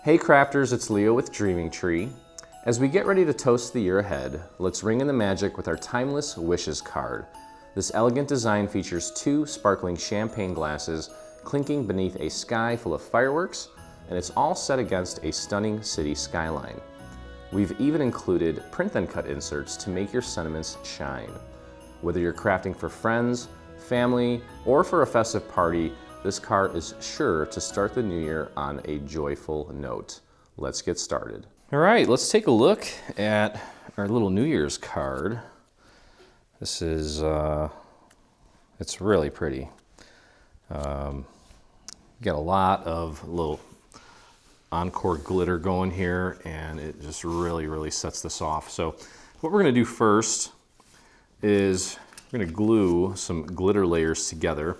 Hey crafters, it's Leo with Dreaming Tree. As we get ready to toast the year ahead, let's ring in the magic with our timeless wishes card. This elegant design features two sparkling champagne glasses clinking beneath a sky full of fireworks, and it's all set against a stunning city skyline. We've even included print and cut inserts to make your sentiments shine. Whether you're crafting for friends, family, or for a festive party, this card is sure to start the new year on a joyful note. Let's get started. All right, let's take a look at our little New Year's card. This is, it's really pretty. Got a lot of little encore glitter going here, and it just really sets this off. So what we're gonna do first is we're gonna glue some glitter layers together.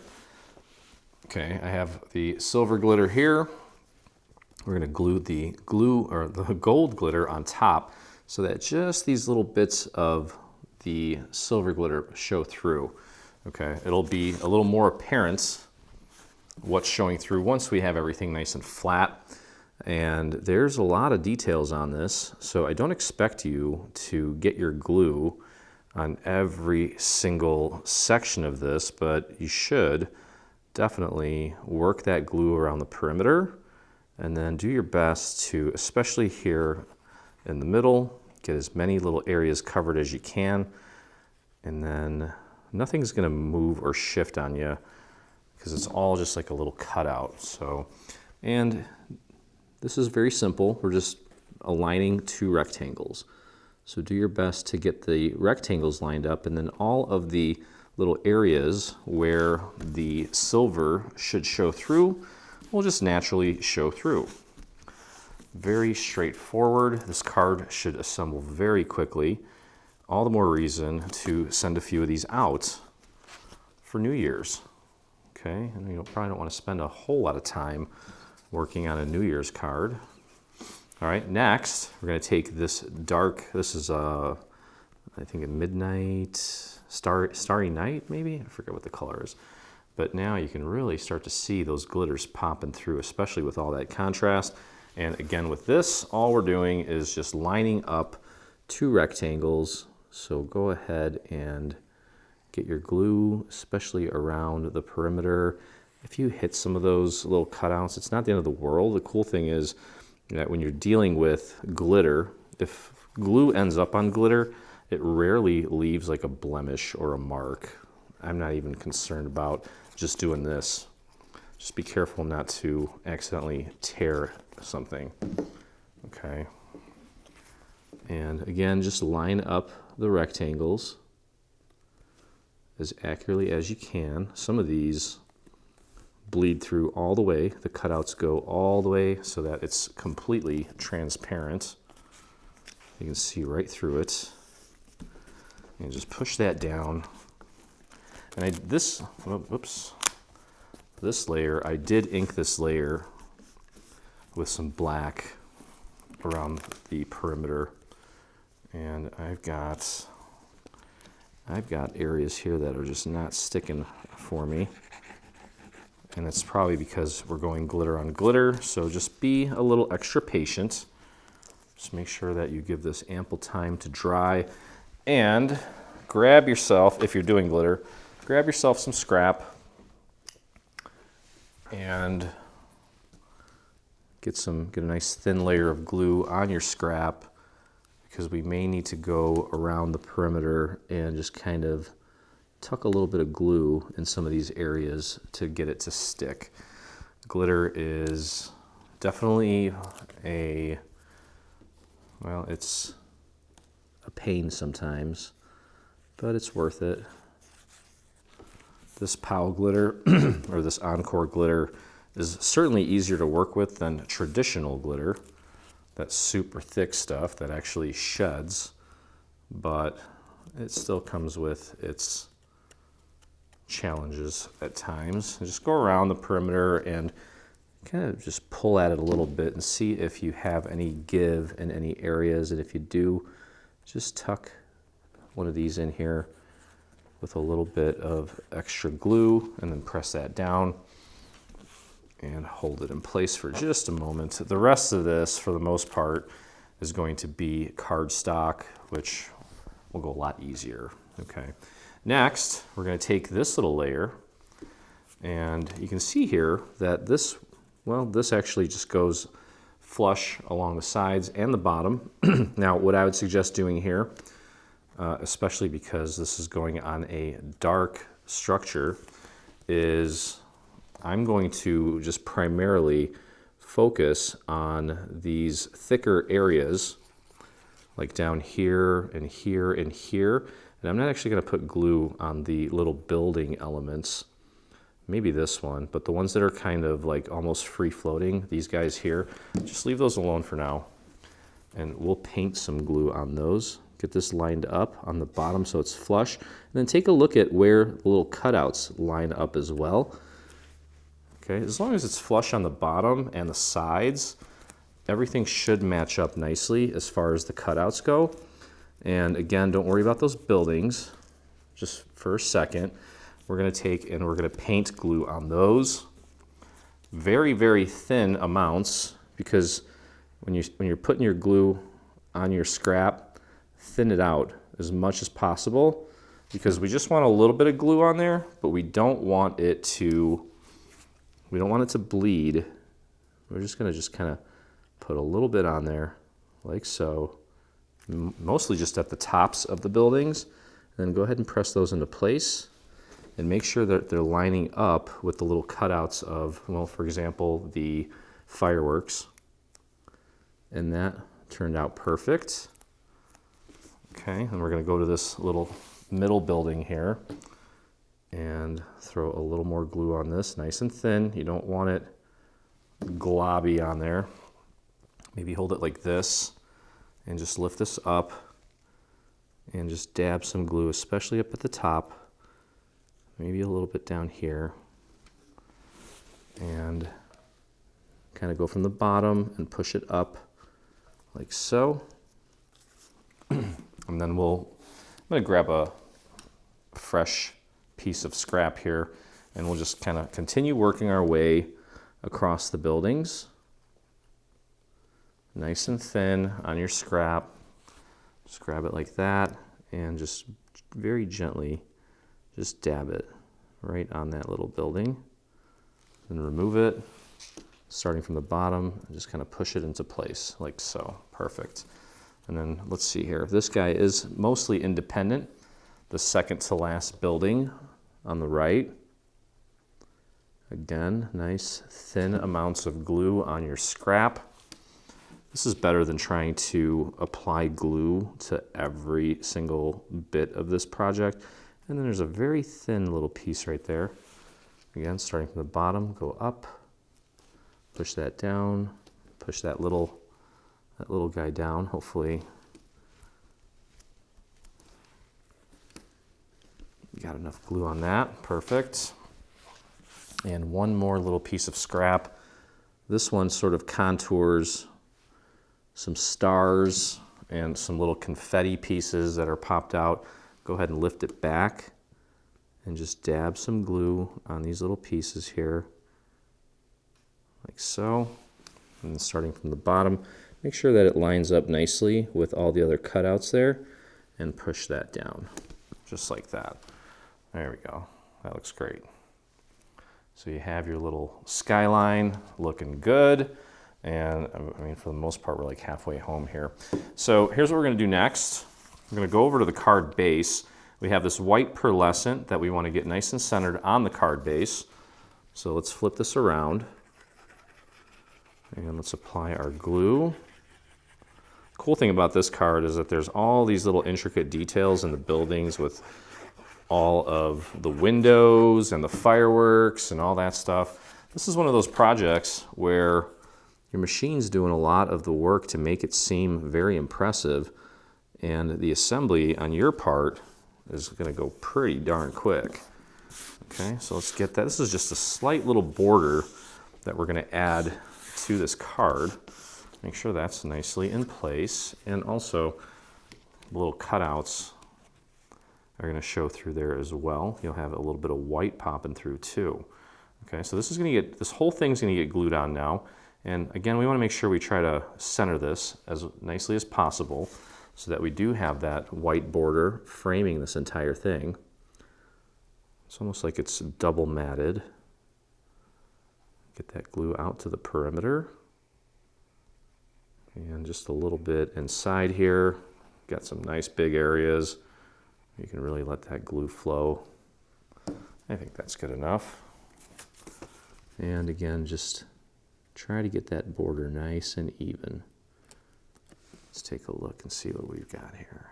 Okay, I have the silver glitter here. We're gonna glue the gold glitter on top so that just these little bits of the silver glitter show through. Okay, it'll be a little more apparent what's showing through once we have everything nice and flat. And there's a lot of details on this, so I don't expect you to get your glue on every single section of this, but you should definitely work that glue around the perimeter and then do your best to, especially here in the middle, get as many little areas covered as you can, and then nothing's gonna move or shift on you because it's all just like a little cutout. So, and this is very simple. We're just aligning two rectangles. So do your best to get the rectangles lined up, and then all of the little areas where the silver should show through will just naturally show through. Very straightforward. This card should assemble very quickly. All the more reason to send a few of these out for New Year's. Okay, and you probably don't want to spend a whole lot of time working on a New Year's card. All right, next we're going to take this dark, this is I think a midnight, starry night maybe? I forget what the color is. But now you can really start to see those glitters popping through, especially with all that contrast. And again, with this, all we're doing is just lining up two rectangles. So go ahead and get your glue, especially around the perimeter. If you hit some of those little cutouts, it's not the end of the world. The cool thing is that when you're dealing with glitter, if glue ends up on glitter, it rarely leaves like a blemish or a mark. I'm not even concerned about just doing this. Just be careful not to accidentally tear something. Okay. And again, just line up the rectangles as accurately as you can. Some of these bleed through all the way. The cutouts go all the way so that it's completely transparent. You can see right through it. And just push that down. And this layer, I did ink this layer with some black around the perimeter. And I've got areas here that are just not sticking for me. And it's probably because we're going glitter on glitter. So just be a little extra patient. Just make sure that you give this ample time to dry. And grab yourself, if you're doing glitter, grab yourself some scrap and get a nice thin layer of glue on your scrap, because we may need to go around the perimeter and just kind of tuck a little bit of glue in some of these areas to get it to stick. Glitter is definitely it's a pain sometimes, but it's worth it. This POW glitter, or this Encore glitter, is certainly easier to work with than traditional glitter. That super thick stuff that actually sheds, but it still comes with its challenges at times. And just go around the perimeter and kind of just pull at it a little bit and see if you have any give in any areas. And if you do, just tuck one of these in here with a little bit of extra glue and then press that down. and hold it in place for just a moment. The rest of this, for the most part, is going to be cardstock, which will go a lot easier. Okay. Next, we're going to take this little layer, and you can see here that this, well, this actually just goes flush along the sides and the bottom. Now, what I would suggest doing here, especially because this is going on a dark structure, is I'm going to just primarily focus on these thicker areas, like down here and here and here. And I'm not actually going to put glue on the little building elements, maybe this one, but the ones that are kind of like almost free floating, these guys here, just leave those alone for now. And we'll paint some glue on those. Get this lined up on the bottom so it's flush. And then take a look at where the little cutouts line up as well. Okay, as long as it's flush on the bottom and the sides, everything should match up nicely as far as the cutouts go. And again, don't worry about those buildings, just for a second. We're gonna take and we're gonna paint glue on those. Very, very thin amounts, because when you're putting your glue on your scrap, thin it out as much as possible, because we just want a little bit of glue on there, but we don't want it to bleed. We're just gonna kind of put a little bit on there, like so. Mostly just at the tops of the buildings, and then go ahead and press those into place and make sure that they're lining up with the little cutouts of, well, for example, the fireworks. And that turned out perfect. Okay, and we're gonna go to this little middle building here and throw a little more glue on this, nice and thin. You don't want it globby on there. Maybe hold it like this, and just lift this up and just dab some glue, especially up at the top, maybe a little bit down here, and kind of go from the bottom and push it up like so. And then I'm gonna grab a fresh piece of scrap here, and we'll just kind of continue working our way across the buildings. Nice and thin on your scrap. Just grab it like that and just very gently just dab it right on that little building. Then remove it, starting from the bottom, and just kind of push it into place like so. Perfect. And then let's see here. This guy is mostly independent. The second to last building on the right. Again, nice thin amounts of glue on your scrap. This is better than trying to apply glue to every single bit of this project. And then there's a very thin little piece right there. Again, starting from the bottom, go up, push that down, push that little guy down, hopefully. Got enough glue on that, perfect. And one more little piece of scrap. This one sort of contours some stars and some little confetti pieces that are popped out. Go ahead and lift it back and just dab some glue on these little pieces here, like so. And starting from the bottom, make sure that it lines up nicely with all the other cutouts there, and push that down, just like that. There we go, that looks great. So you have your little skyline looking good. And I mean, for the most part, we're like halfway home here. So here's what we're gonna do next. We're gonna go over to the card base. We have this white pearlescent that we wanna get nice and centered on the card base. So let's flip this around. And let's apply our glue. Cool thing about this card is that there's all these little intricate details in the buildings with all of the windows and the fireworks and all that stuff. This is one of those projects where your machine's doing a lot of the work to make it seem very impressive, and the assembly on your part is gonna go pretty darn quick. Okay, so let's get that. This is just a slight little border that we're gonna add to this card. Make sure that's nicely in place, and also the little cutouts are gonna show through there as well. You'll have a little bit of white popping through too. Okay, so this whole thing's gonna get glued on now. And again, we wanna make sure we try to center this as nicely as possible so that we do have that white border framing this entire thing. It's almost like it's double matted. Get that glue out to the perimeter. And just a little bit inside here. Got some nice big areas. You can really let that glue flow. I think that's good enough. And again, just try to get that border nice and even. Let's take a look and see what we've got here.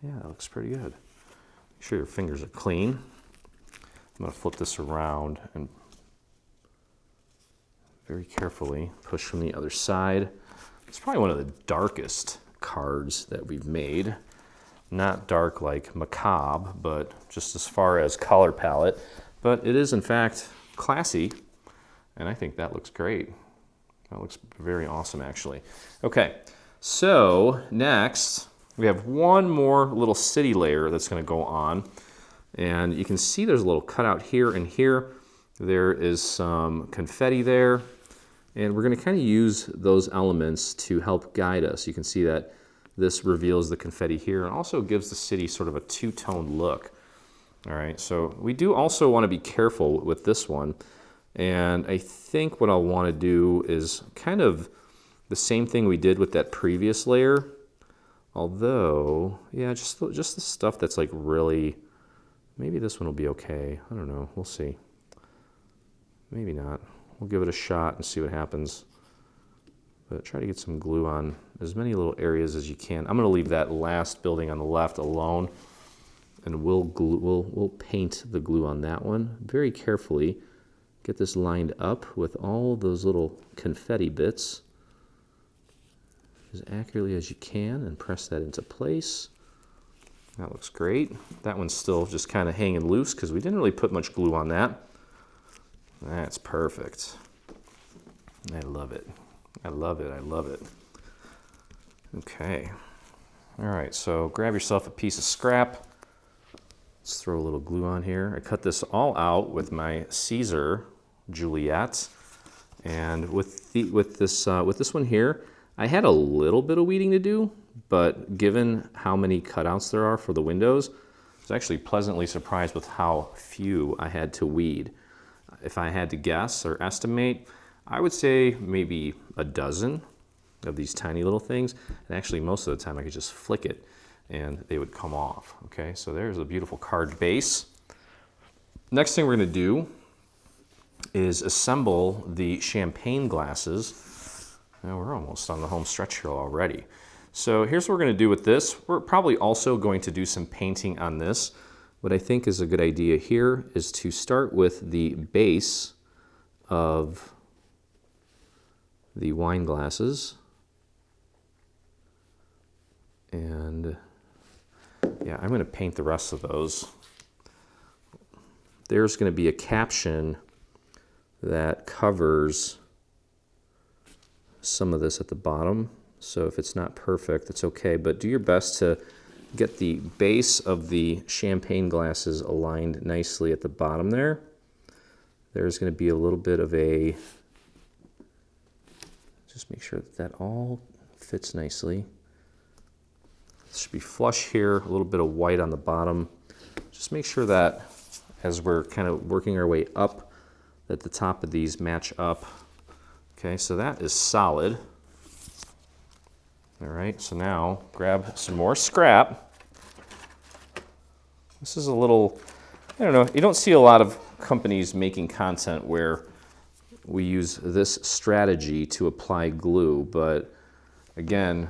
Yeah, that looks pretty good. Make sure your fingers are clean. I'm going to flip this around and very carefully push from the other side. It's probably one of the darkest cards that we've made. Not dark like macabre, but just as far as color palette. But it is in fact classy, and I think that looks great. That looks very awesome actually. Okay, so next we have one more little city layer that's going to go on. And you can see there's a little cutout here and here. There is some confetti there. And we're going to kind of use those elements to help guide us. You can see that this reveals the confetti here and also gives the city sort of a two-tone look. All right, so we do also want to be careful with this one. And I think what I'll want to do is kind of the same thing we did with that previous layer. Although, yeah, just the stuff that's like really... Maybe this one will be okay. I don't know. We'll see. Maybe not. We'll give it a shot and see what happens. But try to get some glue on as many little areas as you can. I'm going to leave that last building on the left alone, and we'll paint the glue on that one very carefully. Get this lined up with all those little confetti bits as accurately as you can, and press that into place. That looks great. That one's still just kind of hanging loose because we didn't really put much glue on that. That's perfect. I love it. I love it. I love it. Okay. All right, so grab yourself a piece of scrap. Let's throw a little glue on here. I cut this all out with my Caesar Juliet. And with this one here, I had a little bit of weeding to do. But given how many cutouts there are for the windows, I was actually pleasantly surprised with how few I had to weed. If I had to guess or estimate, I would say maybe a dozen of these tiny little things. And actually, most of the time I could just flick it and they would come off. Okay, so there's a beautiful card base. Next thing we're going to do is assemble the champagne glasses. Now we're almost on the home stretch here already. So here's what we're going to do with this. We're probably also going to do some painting on this. What I think is a good idea here is to start with the base of the wine glasses. And yeah, I'm going to paint the rest of those. There's going to be a caption that covers some of this at the bottom. So if it's not perfect, it's okay, but do your best to get the base of the champagne glasses aligned nicely at the bottom there. There's going to be a little bit of a, just make sure that all fits nicely. It should be flush here, a little bit of white on the bottom. Just make sure that as we're kind of working our way up, that the top of these match up. Okay, so that is solid. All right, so now grab some more scrap. This is a little, I don't know, you don't see a lot of companies making content where we use this strategy to apply glue, but again,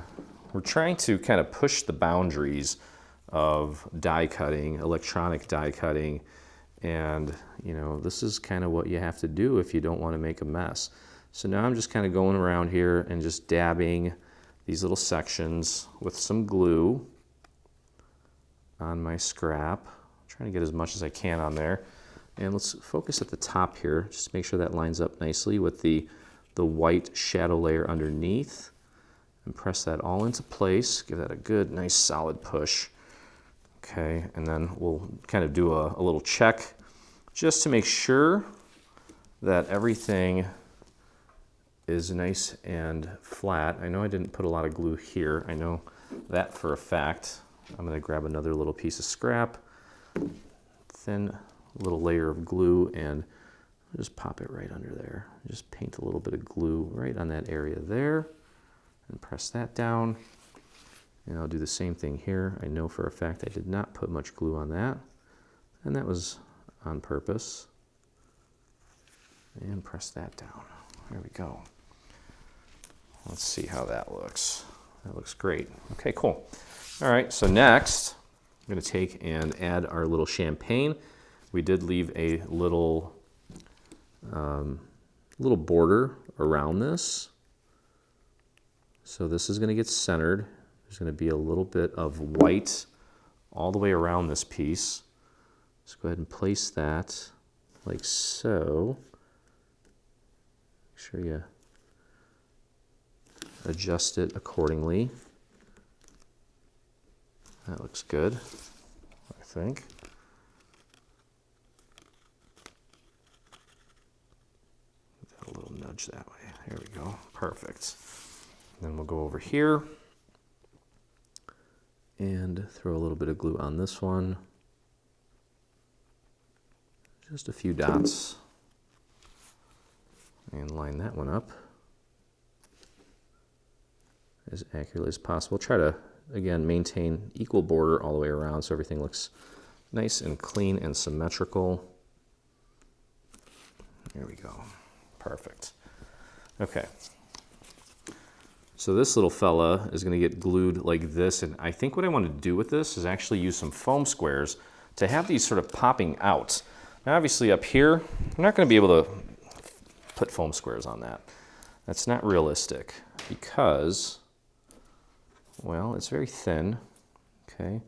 we're trying to kind of push the boundaries of die cutting, electronic die cutting, and you know, this is kind of what you have to do if you don't want to make a mess. So now I'm just kind of going around here and just dabbing these little sections with some glue on my scrap. I'm trying to get as much as I can on there. And let's focus at the top here, just to make sure that lines up nicely with the white shadow layer underneath. And press that all into place. Give that a good, nice, solid push. Okay, and then we'll kind of do a little check just to make sure that everything is nice and flat. I know I didn't put a lot of glue here. I know that for a fact. I'm going to grab another little piece of scrap, thin little layer of glue, and just pop it right under there. Just paint a little bit of glue right on that area there and press that down. And I'll do the same thing here. I know for a fact I did not put much glue on that, and that was on purpose. And press that down. There we go. Let's see how that looks. That looks great. Okay, cool. All right, so next I'm going to take and add our little champagne. We did leave a little border around this. So this is going to get centered. There's going to be a little bit of white all the way around this piece. Let's go ahead and place that like so. Make sure you adjust it accordingly. That looks good, I think. A little nudge that way. There we go. Perfect. Then we'll go over here and throw a little bit of glue on this one. Just a few dots. And line that one up as accurately as possible. Try to, again, maintain equal border all the way around so everything looks nice and clean and symmetrical. There we go. Perfect. Okay. So this little fella is going to get glued like this, and I think what I want to do with this is actually use some foam squares to have these sort of popping out. Now obviously up here, I'm not going to be able to put foam squares on that. That's not realistic because, well, it's very thin, okay?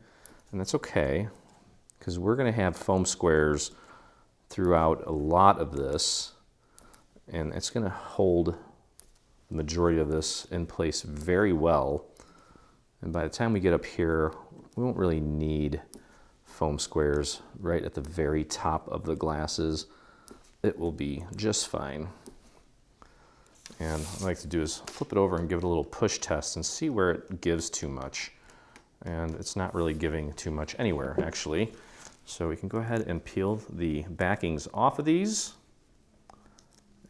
And that's okay because we're going to have foam squares throughout a lot of this, and it's going to hold the majority of this in place very well. And by the time we get up here, we won't really need foam squares right at the very top of the glasses. It will be just fine. And what I like to do is flip it over and give it a little push test and see where it gives too much. And it's not really giving too much anywhere, actually. So we can go ahead and peel the backings off of these.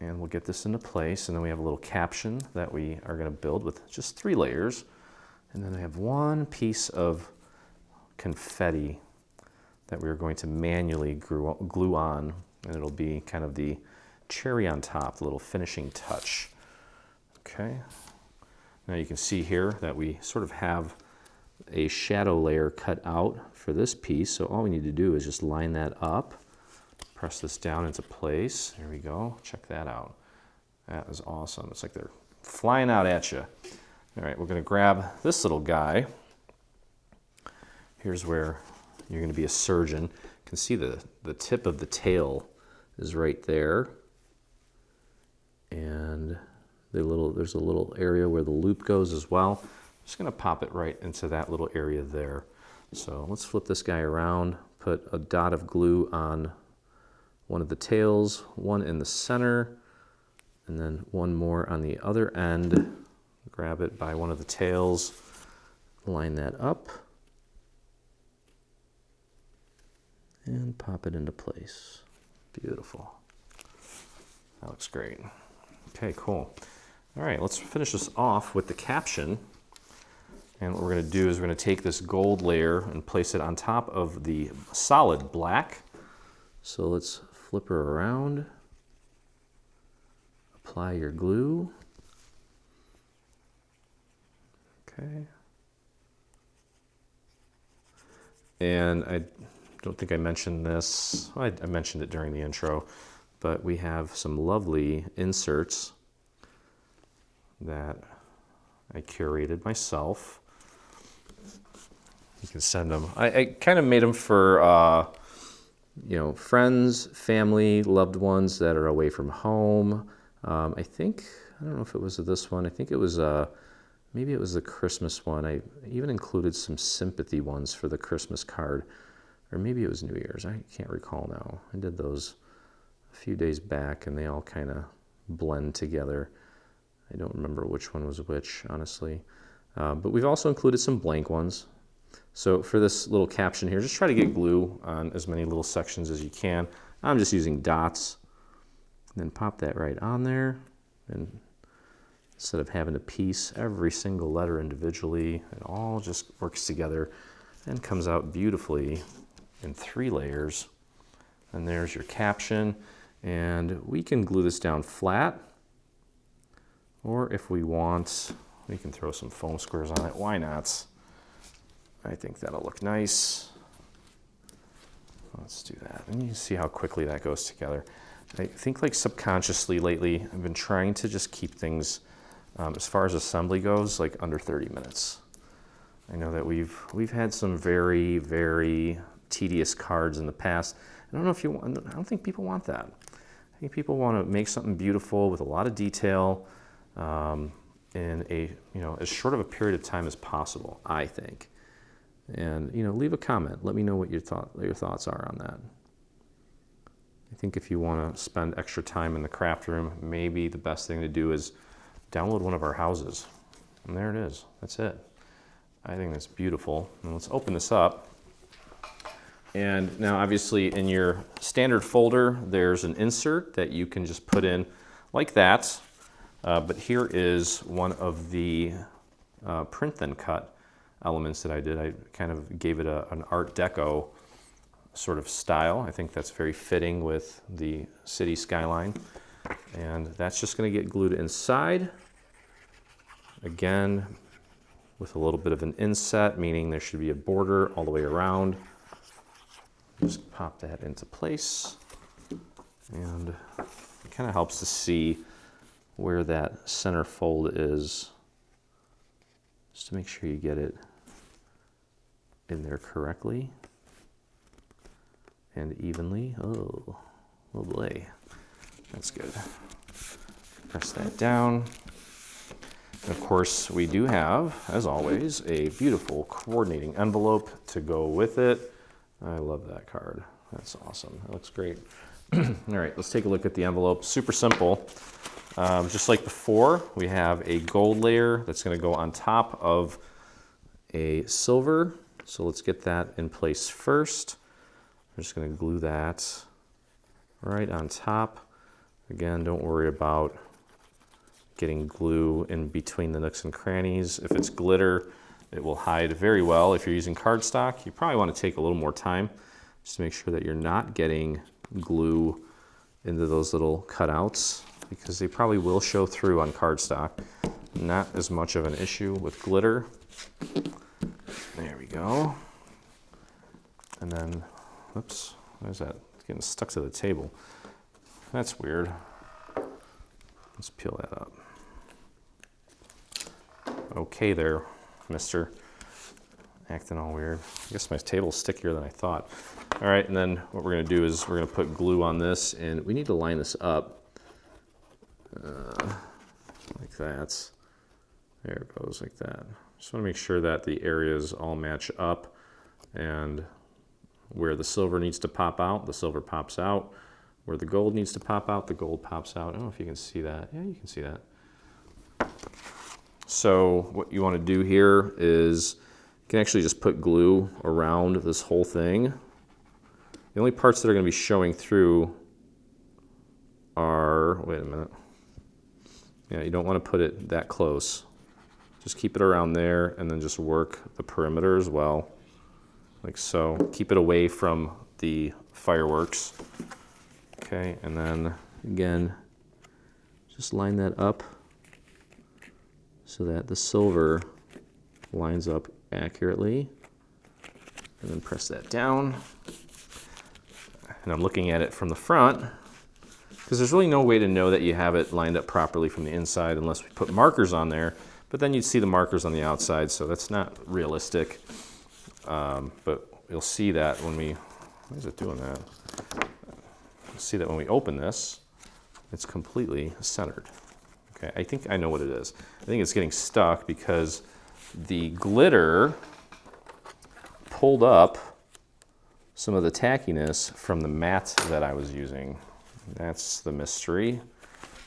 And we'll get this into place. And then we have a little caption that we are going to build with just 3 layers. And then I have one piece of confetti that we're going to manually glue on. And it'll be kind of the cherry on top, the little finishing touch. Okay. Now you can see here that we sort of have a shadow layer cut out for this piece. So all we need to do is just line that up, press this down into place. There we go. Check that out. That is awesome. It's like they're flying out at you. All right, we're going to grab this little guy. Here's where you're going to be a surgeon. You can see the tip of the tail is right there. And there's a little area where the loop goes as well. I'm just going to pop it right into that little area there. So let's flip this guy around, put a dot of glue on one of the tails, one in the center, and then one more on the other end. Grab it by one of the tails, line that up, and pop it into place. Beautiful. That looks great. Okay, cool. All right, let's finish this off with the caption. And what we're going to do is we're going to take this gold layer and place it on top of the solid black. So let's flip her around. Apply your glue. Okay. And I don't think I mentioned this. Well, I mentioned it during the intro, but we have some lovely inserts that I curated myself. You can send them. I kind of made them for friends, family, loved ones that are away from home. I don't know if it was this one. I think it was maybe it was the Christmas one. I even included some sympathy ones for the Christmas card, or maybe it was New Year's. I can't recall now. I did those a few days back, and they all kind of blend together. I don't remember which one was which, honestly. But we've also included some blank ones. So for this little caption here, just try to get glue on as many little sections as you can. I'm just using dots. And then pop that right on there. And instead of having to piece every single letter individually, it all just works together and comes out beautifully in 3 layers. And there's your caption. And we can glue this down flat. Or if we want, we can throw some foam squares on it. Why not? I think that'll look nice. Let's do that. And you can see how quickly that goes together. I think like subconsciously lately, I've been trying to just keep things, as far as assembly goes, like under 30 minutes. I know that we've had some very, very tedious cards in the past. I don't know if you want, I don't think people want that. I think people want to make something beautiful with a lot of detail in a, as short of a period of time as possible, I think. And, leave a comment. Let me know what your thoughts are on that. I think if you want to spend extra time in the craft room, maybe the best thing to do is download one of our houses. And there it is. That's it. I think that's beautiful. And let's open this up. And now obviously in your standard folder, there's an insert that you can just put in like that. But here is one of the print then cut elements that I did. I kind of gave it an Art Deco sort of style. I think that's very fitting with the city skyline. And that's just going to get glued inside. Again, with a little bit of an inset, meaning there should be a border all the way around. Just pop that into place. And it kind of helps to see where that center fold is, just to make sure you get it in there correctly and evenly. Oh boy, that's good. Press that down. And of course, we do have, as always, a beautiful coordinating envelope to go with it. I love that card. That's awesome. That looks great. All right, let's take a look at the envelope. Super simple. Just like before, we have a gold layer that's going to go on top of a silver. So let's get that in place first. I'm just going to glue that right on top. Again, don't worry about getting glue in between the nooks and crannies. If it's glitter, it will hide very well. If you're using cardstock, you probably want to take a little more time just to make sure that you're not getting glue into those little cutouts, because they probably will show through on cardstock. Not as much of an issue with glitter. There we go. And then, oops, where's that? It's getting stuck to the table. That's weird. Let's peel that up. Okay there, mister. Acting all weird. I guess my table's stickier than I thought. All right, and then what we're gonna do is we're gonna put glue on this, and we need to line this up like that. There it goes, like that. Just wanna make sure that the areas all match up, and where the silver needs to pop out, the silver pops out. Where the gold needs to pop out, the gold pops out. I don't know if you can see that. Yeah, you can see that. So what you want to do here is you can actually just put glue around this whole thing. The only parts that are going to be showing through are, wait a minute. Yeah, you don't want to put it that close. Just keep it around there and then just work the perimeter as well, like so. Keep it away from the fireworks. Okay, and then again, just line that up so that the silver lines up accurately, and then press that down. And I'm looking at it from the front, because there's really no way to know that you have it lined up properly from the inside unless we put markers on there, but then you'd see the markers on the outside, so that's not realistic. But you'll see that when we, why is it doing that? See that when we open this, it's completely centered. Okay, I think I know what it is. I think it's getting stuck because the glitter pulled up some of the tackiness from the mat that I was using. That's the mystery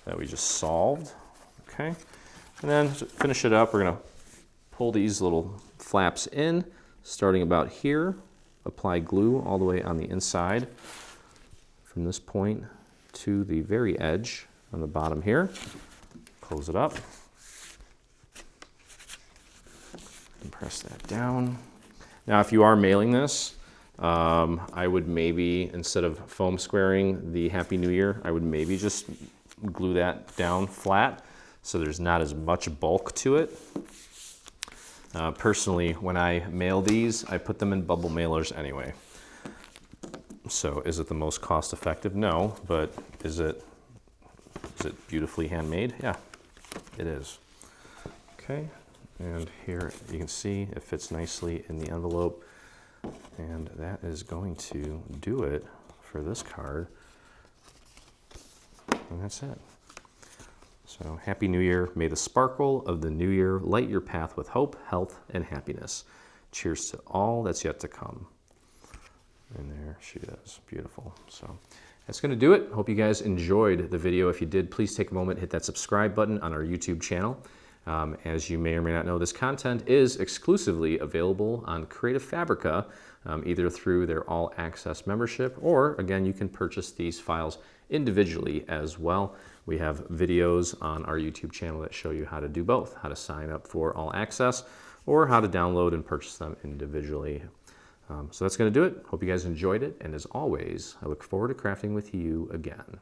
that we just solved. Okay, and then to finish it up, we're gonna pull these little flaps in, starting about here, apply glue all the way on the inside from this point to the very edge on the bottom here. Close it up and press that down. Now, if you are mailing this, I would maybe, instead of foam squaring the Happy New Year, I would maybe just glue that down flat so there's not as much bulk to it. Personally, when I mail these, I put them in bubble mailers anyway. So is it the most cost effective? No, but is it beautifully handmade? Yeah, it is. Okay, and here you can see it fits nicely in the envelope. And that is going to do it for this card. And that's it. So Happy New Year. May the sparkle of the new year light your path with hope, health, and happiness. Cheers to all that's yet to come. And there she is. Beautiful. So that's going to do it. Hope you guys enjoyed the video. If you did, please take a moment, hit that subscribe button on our YouTube channel. As you may or may not know, this content is exclusively available on Creative Fabrica, either through their All Access membership, or again, you can purchase these files individually as well. We have videos on our YouTube channel that show you how to do both, how to sign up for All Access, or how to download and purchase them individually. So that's going to do it. Hope you guys enjoyed it, and as always, I look forward to crafting with you again.